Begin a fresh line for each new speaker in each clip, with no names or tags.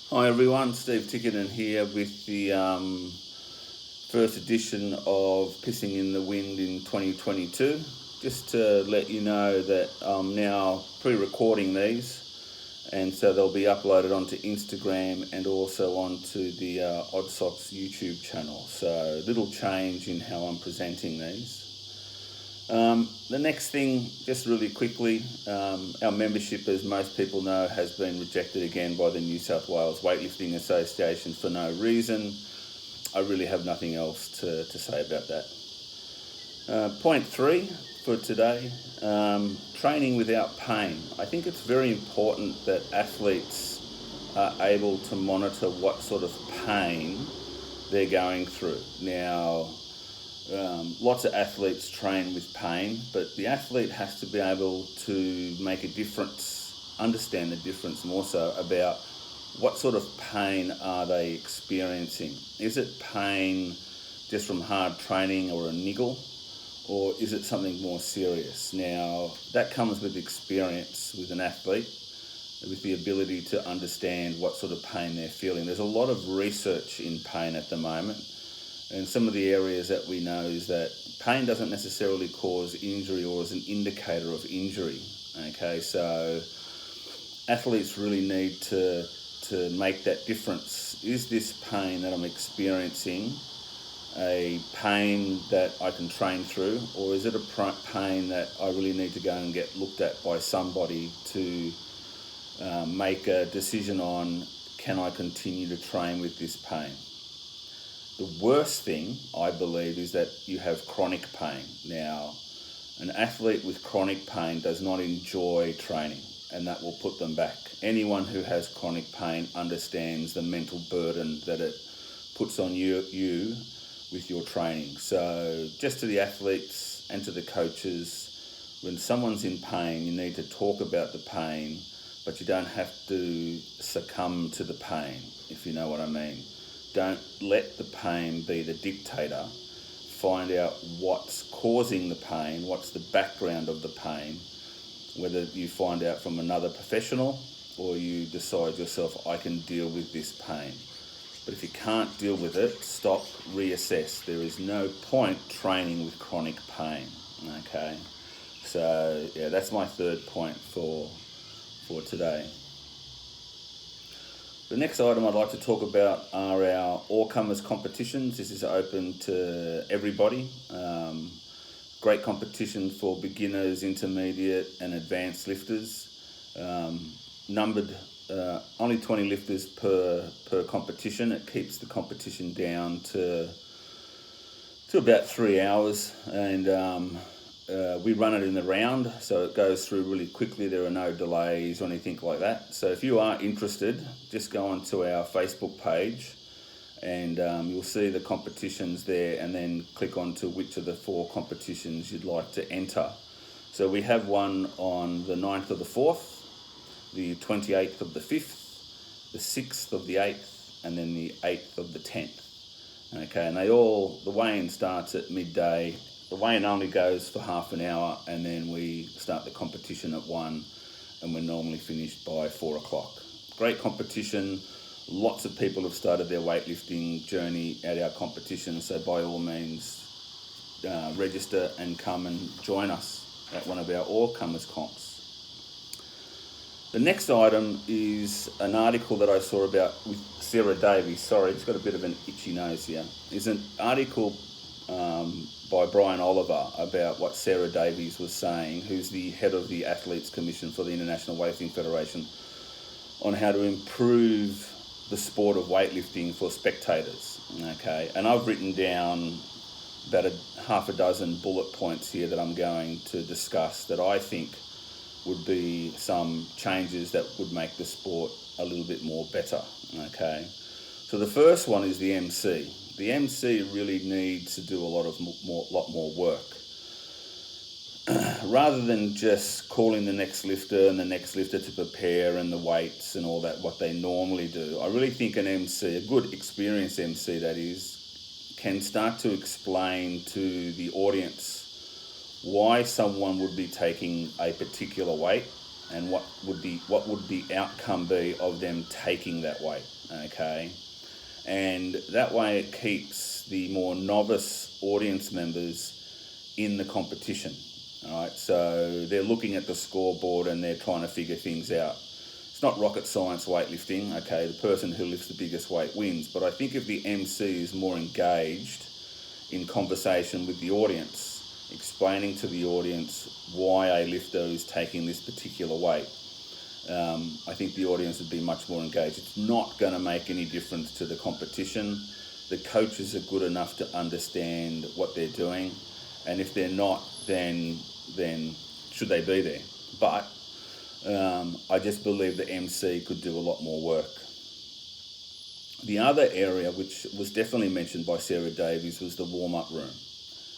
Hi everyone, Steve Tickerton here with the first edition of Pissing in the Wind in 2022. Just to let you know that I'm now pre-recording these, and so they'll be uploaded onto Instagram and also onto the Odd Socks YouTube channel. So little change in how I'm presenting these. The next thing, just really quickly, our membership, as most people know, has been rejected again by the New South Wales Weightlifting Association for no reason. I really have nothing else to say about that. Point three for today, training without pain. I think it's very important that athletes are able to monitor what sort of pain they're going through. Now, lots of athletes train with pain, but the athlete has to be able to make a difference, understand the difference more so about what sort of pain are they experiencing. Is it pain just from hard training or a niggle, or is it something more serious? Now, that comes with experience with an athlete, with the ability to understand what sort of pain they're feeling. There's a lot of research in pain at the moment. And some of the areas that we know is that pain doesn't necessarily cause injury or is an indicator of injury. Okay, so athletes really need to make that difference. Is this pain that I'm experiencing a pain that I can train through, or is it a pain that I really need to go and get looked at by somebody to make a decision on, can I continue to train with this pain? The worst thing, I believe, is that you have chronic pain. Now, an athlete with chronic pain does not enjoy training, and that will put them back. Anyone who has chronic pain understands the mental burden that it puts on you with your training. So just to the athletes and to the coaches, when someone's in pain, you need to talk about the pain, but you don't have to succumb to the pain, if you know what I mean. Don't let the pain be the dictator. Find out what's causing the pain, what's the background of the pain, whether you find out from another professional or you decide yourself, I can deal with this pain. But if you can't deal with it, stop, reassess. There is no point training with chronic pain, okay? So, yeah, that's my third point for today. The next item I'd like to talk about are our all-comers competitions. This is open to everybody. Great competition for beginners, intermediate and advanced lifters. Numbered only 20 lifters per competition. It keeps the competition down to about 3 hours, and we run it in the round, so it goes through really quickly. There are no delays or anything like that. So if you are interested, just go onto our Facebook page and you'll see the competitions there, and then click onto which of the 4 competitions you'd like to enter. So we have one on the 9th of the 4th, the 28th of the 5th, the 6th of the 8th, and then the 8th of the 10th. Okay, and the weigh-in starts at midday. The weigh-in only goes for half an hour, and then we start the competition at 1, and we're normally finished by 4 o'clock. Great competition. Lots of people have started their weightlifting journey at our competition, so by all means, register and come and join us at one of our all-comers comps. The next item is an article that I saw about with Sarah Davies. Sorry, it's got a bit of an itchy nose here. It's an article by Brian Oliver about what Sarah Davies was saying, who's the head of the Athletes Commission for the International Weightlifting Federation, on how to improve the sport of weightlifting for spectators. Okay, and I've written down about half a dozen bullet points here that I'm going to discuss that I think would be some changes that would make the sport a little bit more better. Okay, so the first one is the MC. The MC really needs to do a lot more work. Rather than just calling the next lifter and the next lifter to prepare and the weights and all that, what they normally do, I really think an MC, a good experienced MC that is, can start to explain to the audience why someone would be taking a particular weight and what would the outcome be of them taking that weight, okay? And that way it keeps the more novice audience members in the competition, all right? So they're looking at the scoreboard and they're trying to figure things out. It's not rocket science weightlifting, okay? The person who lifts the biggest weight wins. But I think if the MC is more engaged in conversation with the audience, explaining to the audience why a lifter is taking this particular weight, I think the audience would be much more engaged. It's not going to make any difference to the competition. The coaches are good enough to understand what they're doing, and if they're not, then should they be there? But I just believe the MC could do a lot more work. The other area, which was definitely mentioned by Sarah Davies, was the warm-up room.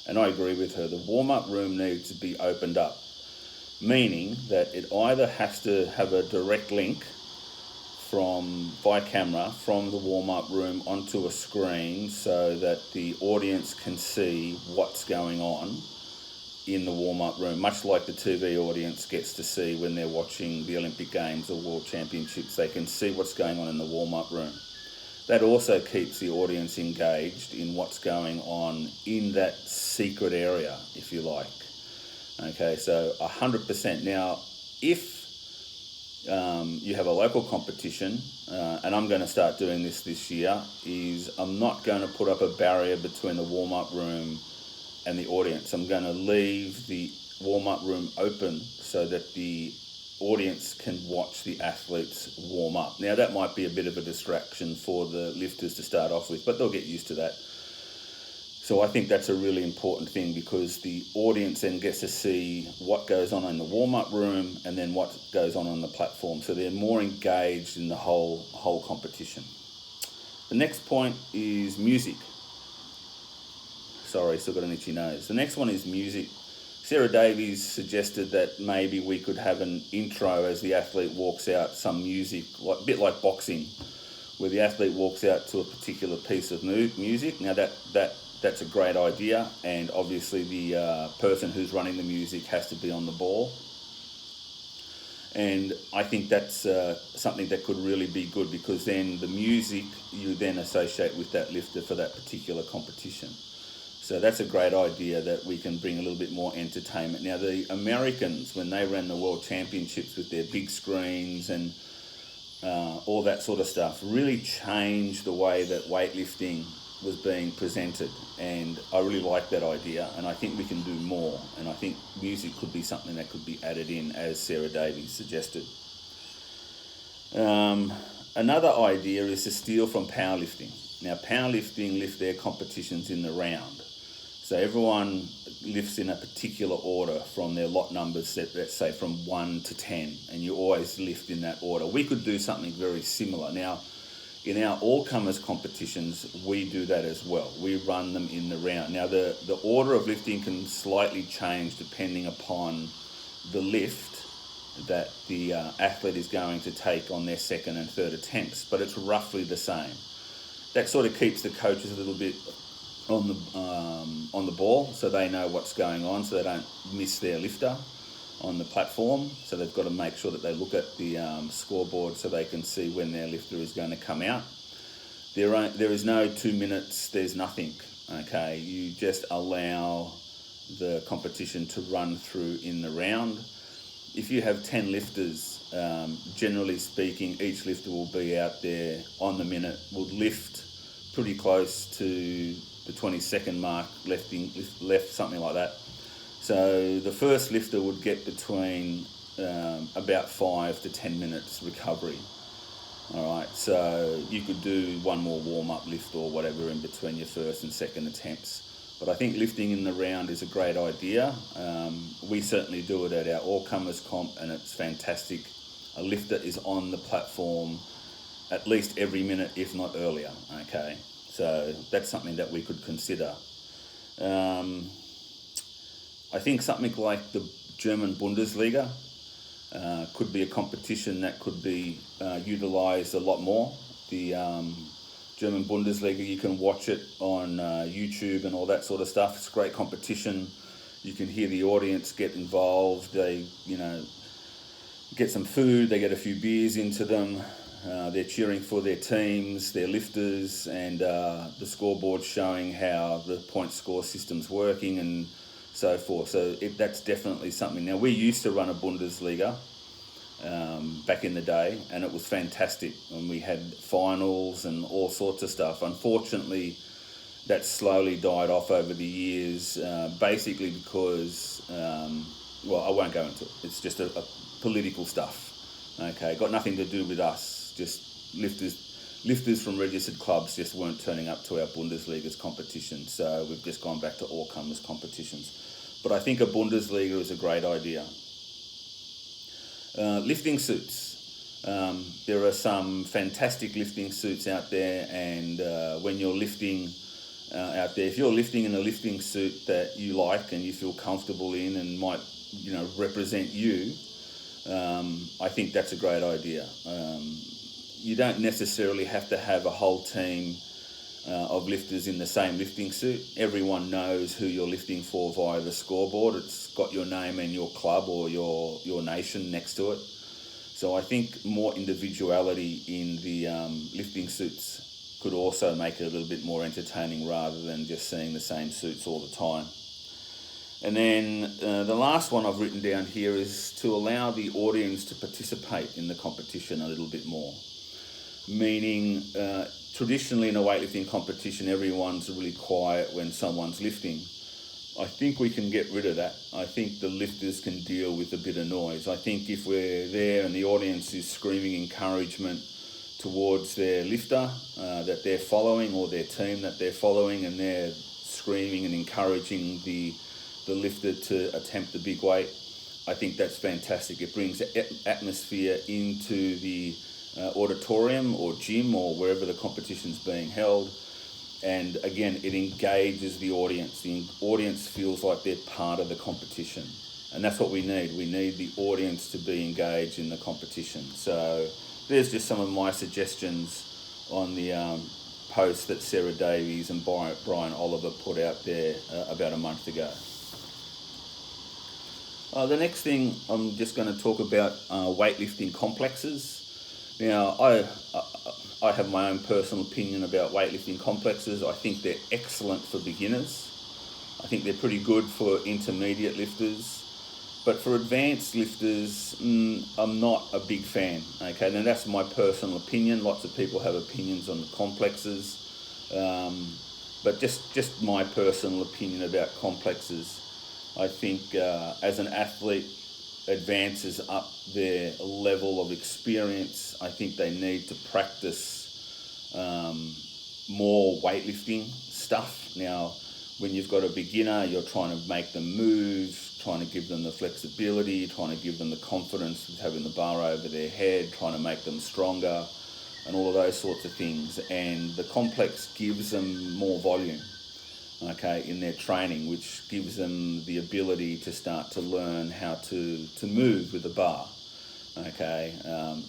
And I agree with her. The warm-up room needs to be opened up, meaning that it either has to have a direct link by camera from the warm-up room onto a screen so that the audience can see what's going on in the warm-up room, much like the TV audience gets to see when they're watching the Olympic Games or World Championships. They can see what's going on in the warm-up room. That also keeps the audience engaged in what's going on in that secret area, if you like. Okay, so 100%. Now, if you have a local competition, and I'm going to start doing this year, is I'm not going to put up a barrier between the warm-up room and the audience. I'm going to leave the warm-up room open so that the audience can watch the athletes warm up. Now that might be a bit of a distraction for the lifters to start off with, but they'll get used to that. So I think that's a really important thing, because the audience then gets to see what goes on in the warm-up room and then what goes on the platform. So they're more engaged in the whole competition. The next point is music. Sorry, still got an itchy nose. The next one is music. Sarah Davies suggested that maybe we could have an intro as the athlete walks out, some music, a bit like boxing, where the athlete walks out to a particular piece of music. Now that's a great idea, and obviously the person who's running the music has to be on the ball. And I think that's something that could really be good, because then the music you then associate with that lifter for that particular competition. So that's a great idea, that we can bring a little bit more entertainment. Now, the Americans, when they ran the World Championships with their big screens and all that sort of stuff, really changed the way that weightlifting was being presented. And I really like that idea, and I think we can do more. And I think music could be something that could be added in, as Sarah Davies suggested. Another idea is to steal from powerlifting. Now, powerlifting lift their competitions in the round. So everyone lifts in a particular order from their lot numbers, let's say from 1 to 10, and you always lift in that order. We could do something very similar. Now, in our all-comers competitions, we do that as well. We run them in the round. Now, the order of lifting can slightly change depending upon the lift that the athlete is going to take on their second and third attempts, but it's roughly the same. That sort of keeps the coaches a little bit on the ball, so they know what's going on, so they don't miss their lifter on the platform. So they've got to make sure that they look at the scoreboard so they can see when their lifter is going to come out. There is no 2 minutes, there's nothing, okay? You just allow the competition to run through in the round. If you have 10 lifters, generally speaking, each lifter will be out there on the minute, will lift pretty close to the 20-second mark, left, something like that. So the first lifter would get between about 5 to 10 minutes recovery. All right, so you could do one more warm-up lift or whatever in between your first and second attempts. But I think lifting in the round is a great idea. We certainly do it at our all-comers comp, and it's fantastic. A lifter is on the platform at least every minute, if not earlier, okay? So that's something that we could consider. I think something like the German Bundesliga could be a competition that could be utilised a lot more. The German Bundesliga, you can watch it on YouTube and all that sort of stuff. It's a great competition. You can hear the audience get involved. They, get some food, they get a few beers into them, they're cheering for their teams, their lifters, and the scoreboard showing how the point score system's working and so forth. So that's definitely something. Now, we used to run a Bundesliga back in the day, and it was fantastic, and we had finals and all sorts of stuff. Unfortunately, that slowly died off over the years, basically because, well, I won't go into it. It's just a political stuff. Okay, got nothing to do with us. Just lifters from registered clubs just weren't turning up to our Bundesliga's competition. So we've just gone back to all-comers competitions. But I think a Bundesliga is a great idea. Lifting suits. There are some fantastic lifting suits out there, and when you're lifting out there, if you're lifting in a lifting suit that you like and you feel comfortable in and might, represent you, I think that's a great idea. You don't necessarily have to have a whole team of lifters in the same lifting suit. Everyone knows who you're lifting for via the scoreboard. It's got your name and your club or your nation next to it. So I think more individuality in the lifting suits could also make it a little bit more entertaining rather than just seeing the same suits all the time. And then the last one I've written down here is to allow the audience to participate in the competition a little bit more. Meaning, traditionally in a weightlifting competition, everyone's really quiet when someone's lifting. I think we can get rid of that. I think the lifters can deal with a bit of noise. I think if we're there and the audience is screaming encouragement towards their lifter that they're following, or their team that they're following, and they're screaming and encouraging the lifter to attempt the big weight, I think that's fantastic. It brings atmosphere into the auditorium or gym or wherever the competition's being held. And again, it engages the audience. The audience feels like they're part of the competition. And that's what we need. We need the audience to be engaged in the competition. So there's just some of my suggestions on the post that Sarah Davies and Brian Oliver put out there about a month ago. The next thing I'm just going to talk about weightlifting complexes. Now, I have my own personal opinion about weightlifting complexes. I think they're excellent for beginners. I think they're pretty good for intermediate lifters. But for advanced lifters, I'm not a big fan. Okay, now that's my personal opinion. Lots of people have opinions on the complexes. But just my personal opinion about complexes. I think as an athlete advances up their level of experience, I think they need to practice more weightlifting stuff. Now, when you've got a beginner, you're trying to make them move, trying to give them the flexibility, trying to give them the confidence with having the bar over their head, trying to make them stronger, and all of those sorts of things. And the complex gives them more volume, okay, in their training, which gives them the ability to start to learn how to move with the bar. Okay,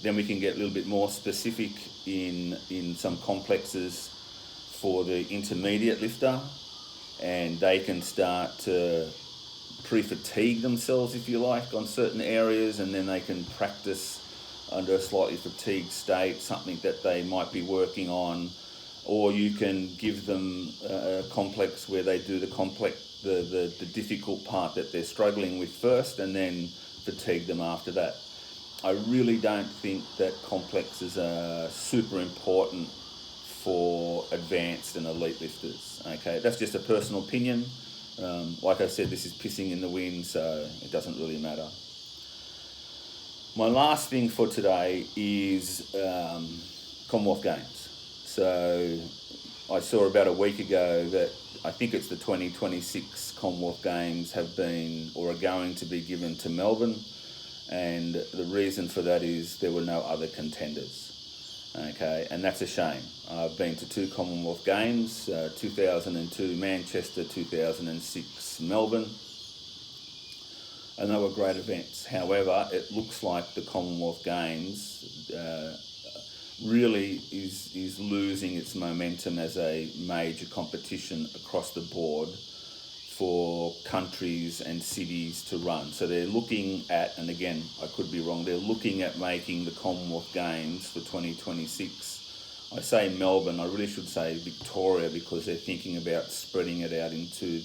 then we can get a little bit more specific in some complexes for the intermediate lifter, and they can start to pre-fatigue themselves, if you like, on certain areas, and then they can practice under a slightly fatigued state, something that they might be working on. Or you can give them a complex where they do the difficult part that they're struggling with first, and then fatigue them after that. I really don't think that complexes are super important for advanced and elite lifters. Okay, that's just a personal opinion. Like I said, this is pissing in the wind, so it doesn't really matter. My last thing for today is Commonwealth Games. So I saw about a week ago that I think it's the 2026 Commonwealth Games have been or are going to be given to Melbourne, and the reason for that is there were no other contenders. Okay, and that's a shame. I've been to 2 Commonwealth Games, 2002 Manchester, 2006 Melbourne, and they were great events. However, it looks like the Commonwealth Games really is losing its momentum as a major competition across the board for countries and cities to run. So they're looking at, and again, I could be wrong, they're looking at making the Commonwealth Games for 2026. I say Melbourne, I really should say Victoria, because they're thinking about spreading it out into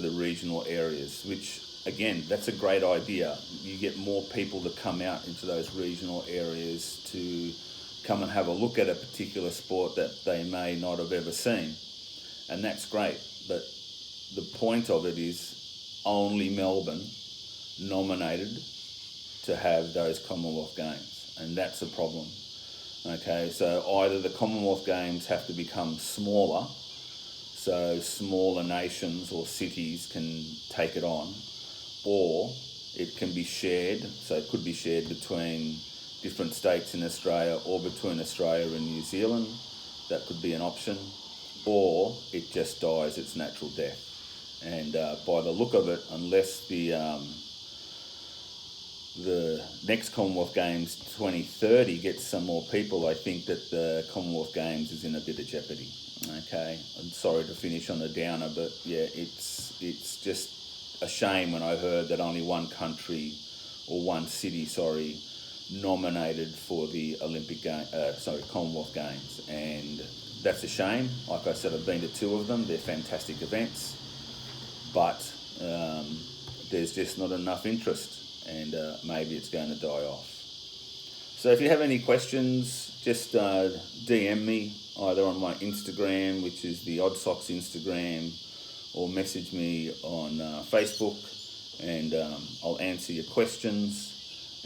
the regional areas, which again, that's a great idea. You get more people to come out into those regional areas to come and have a look at a particular sport that they may not have ever seen. And that's great. But the point of it is only Melbourne nominated to have those Commonwealth Games. And that's a problem. Okay, so either the Commonwealth Games have to become smaller, so smaller nations or cities can take it on, or it can be shared, so it could be shared between different states in Australia or between Australia and New Zealand. That could be an option, or it just dies its natural death. And by the look of it, unless the next Commonwealth Games 2030 gets some more people, I think that the Commonwealth Games is in a bit of jeopardy. Okay, I'm sorry to finish on a downer, but yeah, it's just a shame when I heard that only one country or one city, nominated for the Commonwealth Games, and that's a shame. Like I said, I've been to two of them. They're fantastic events, but there's just not enough interest, and maybe it's going to die off. So if you have any questions, just DM me either on my Instagram, which is the Odd Socks Instagram, or message me on Facebook, and I'll answer your questions,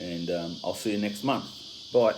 and I'll see you next month. Bye.